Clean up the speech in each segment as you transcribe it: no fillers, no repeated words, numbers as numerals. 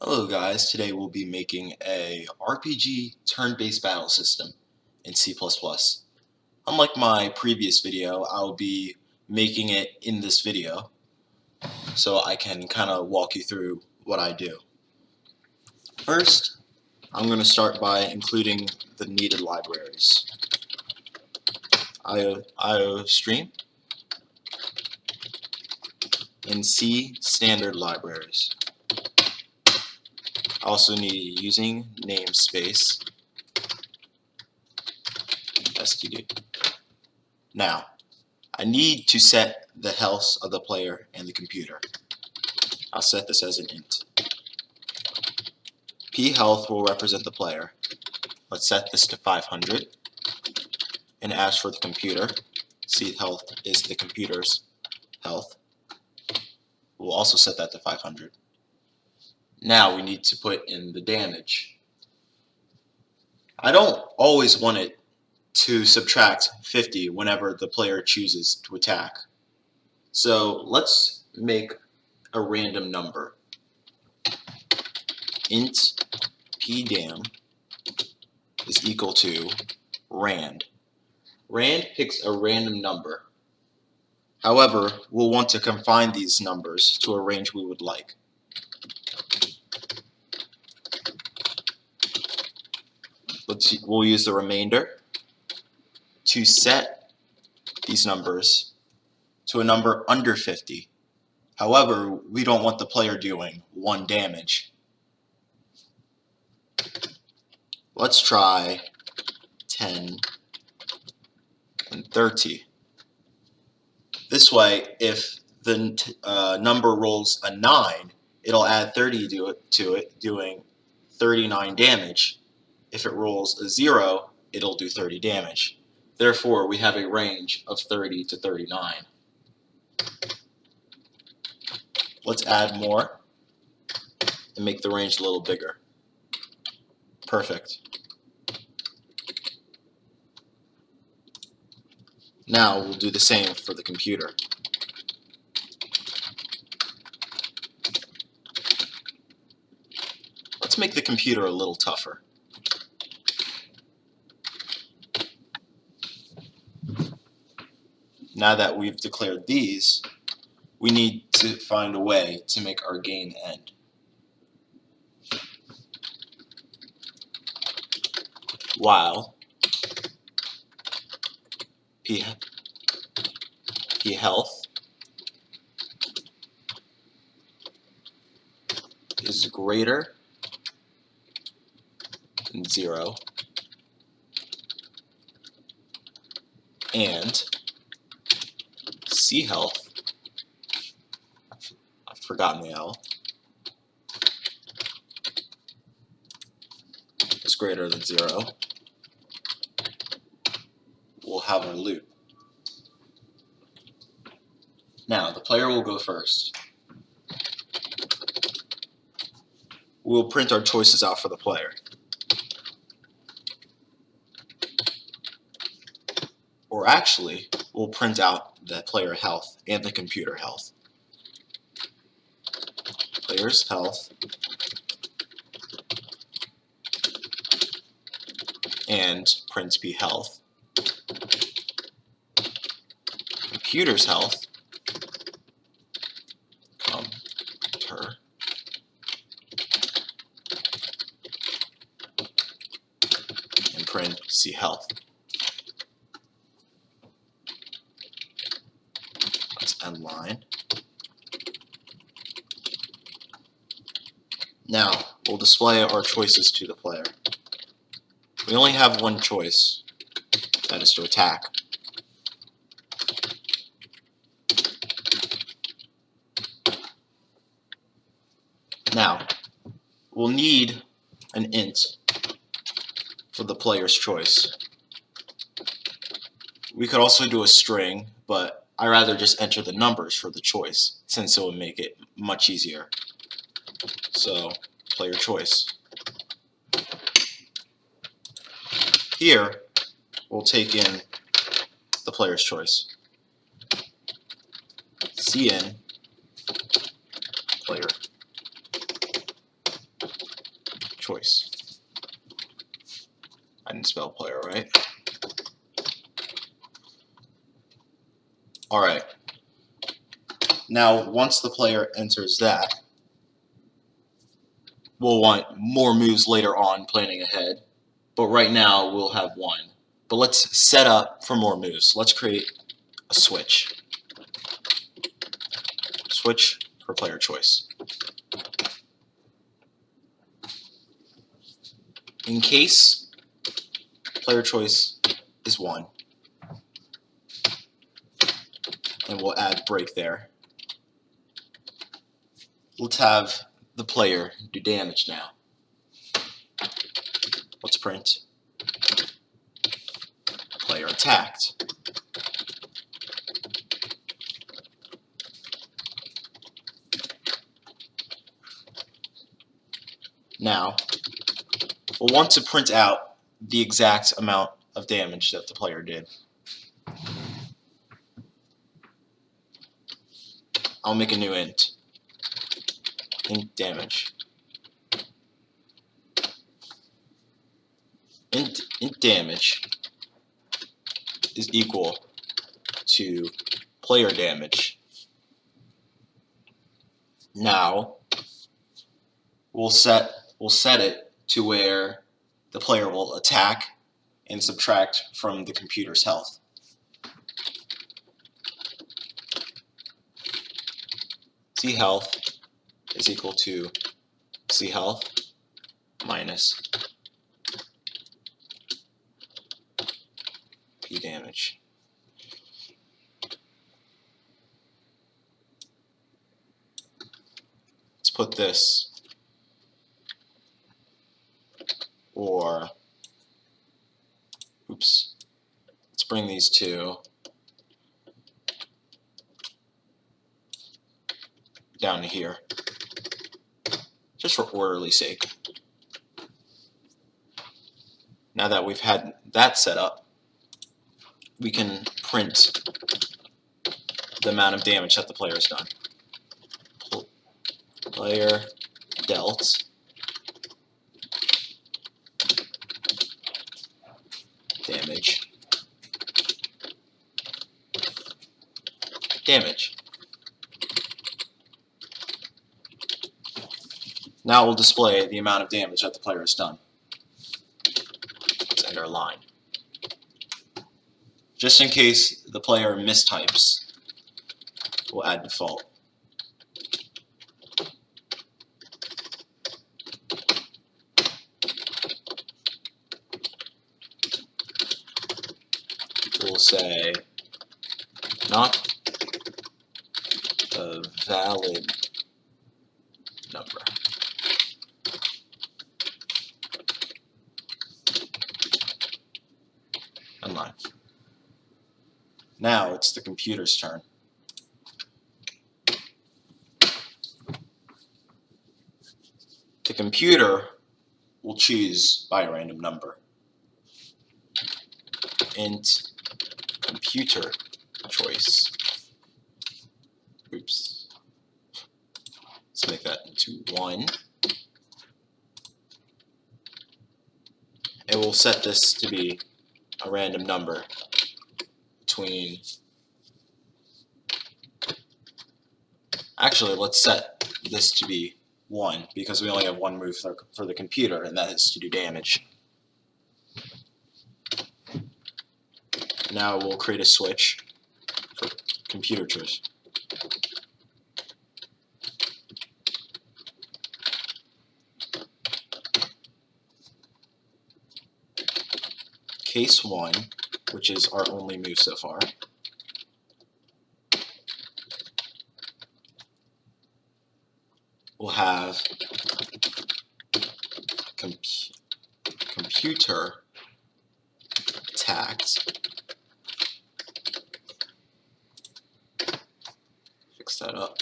Hello guys, today we'll be making a RPG turn-based battle system in C++. Unlike my previous video, I'll be making it in this video so I can kind of walk you through what I do. First, I'm going to start by including the needed libraries. IO stream and C standard libraries. I also need using namespace std. Now, I need to set the health of the player and the computer. I'll set this as an int. P health will represent the player. Let's set this to 500. And as for the computer, C health is the computer's health. We'll also set that to 500. Now we need to put in the damage. I don't always want it to subtract 50 whenever the player chooses to attack. So let's make a random number. Int pdam is equal to rand. Rand picks a random number. However, we'll want to confine these numbers to a range we would like. We'll use the remainder to set these numbers to a number under 50. However, we don't want the player doing 1 damage. Let's try 10 and 30. This way, if the number rolls a 9, it'll add 30 to it, doing 39 damage. If it rolls a 0, it'll do 30 damage. Therefore, we have a range of 30 to 39. Let's add more and make the range a little bigger. Perfect. Now we'll do the same for the computer. Let's make the computer a little tougher. Now that we've declared these, we need to find a way to make our game end. While P health is greater than 0 and C health, I've forgotten the L, is greater than 0, we'll have a loop. Now, the player will go first. We'll print our choices out for the player. Or actually, we'll print out the player health and the computer health. Player's health and print P health. Computer's health, and print C health. Let's end line. Now we'll display our choices to the player. We only have one choice, that is to attack. Now, we'll need an int for the player's choice. We could also do a string, but I rather just enter the numbers for the choice, since it will make it much easier. So, player choice. Here, we'll take in the player's choice. cin player. choice. I didn't spell player right. Alright. Now, once the player enters that, we'll want more moves later on, planning ahead. But right now, we'll have one. But let's set up for more moves. Let's create a switch. Switch for player choice. In case player choice is 1, and we'll add break there. Let's have the player do damage now. Let's print player attacked. Now, we'll want to print out the exact amount of damage that the player did. I'll make a new int damage. Int damage is equal to player damage. Now we'll set it to where the player will attack and subtract from the computer's health. C health is equal to C health minus P damage. Let's put this, or oops, let's bring these two down to here, just for orderly sake. Now that we've had that set up, we can print the amount of damage that the player has done. Player dealt damage. Now we'll display the amount of damage that the player has done. Let's end our line. Just in case the player mistypes, we'll add default. We'll say not a valid number. Unline. Now it's the computer's turn. The computer will choose by a random number. Int computer choice. Oops. Let's make that into 1. And we'll set this to be a random number between, actually let's set this to be 1 because we only have one move for the computer, and that is to do damage. Now we'll create a switch for computer choice. Case 1, which is our only move so far. We'll have computer attacked. Fix that up.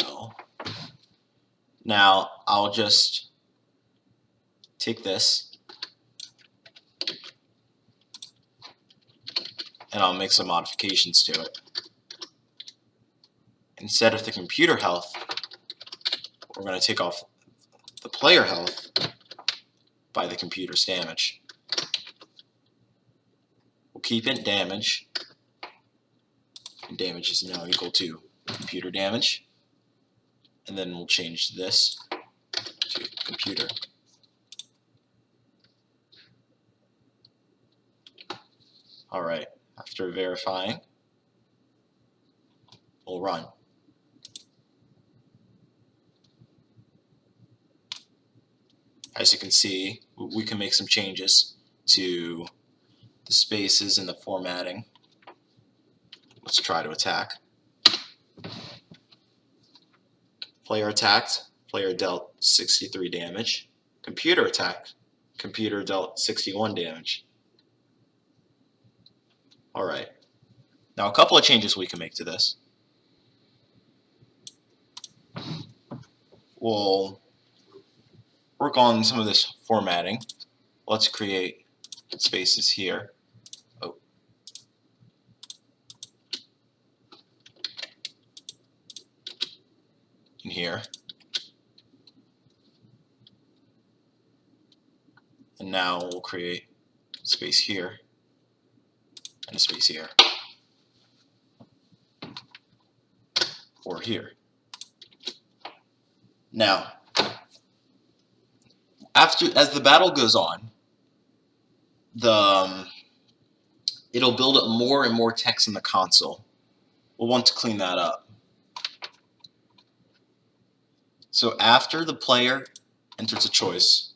No. Now I'll just take this and I'll make some modifications to it. Instead of the computer health, we're going to take off the player health by the computer's damage. We'll keep it damage, and damage is now equal to computer damage, and then we'll change this to computer. Alright, after verifying, we'll run. As you can see, we can make some changes to the spaces and the formatting. Let's try to attack. Player attacked, player dealt 63 damage. Computer attacked, computer dealt 61 damage. Alright, now a couple of changes we can make to this. We'll work on some of this formatting. Let's create spaces here. Oh. In here. And now we'll create space here and a space here. Or here. Now, as the battle goes on, it'll build up more and more text in the console. We'll want to clean that up. So after the player enters a choice,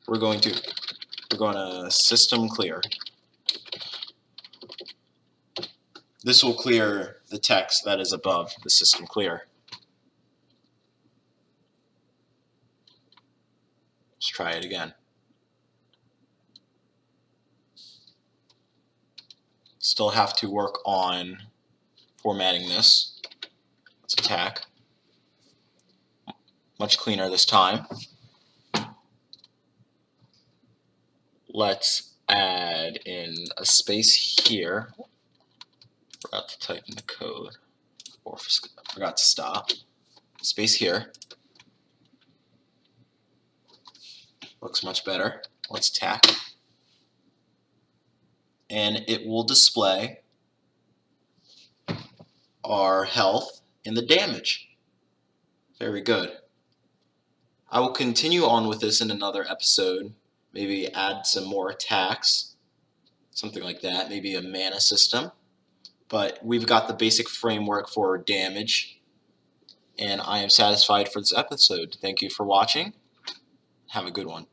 we're going to system clear. This will clear the text that is above the system clear. Let's try it again. Still have to work on formatting this. Let's attack. Much cleaner this time. Let's add in a space here. Forgot to type in the code, or forgot to stop. Space here. Looks much better. Let's attack. And it will display our health and the damage. Very good. I will continue on with this in another episode. Maybe add some more attacks, something like that. Maybe a mana system. But we've got the basic framework for damage, and I am satisfied for this episode. Thank you for watching. Have a good one.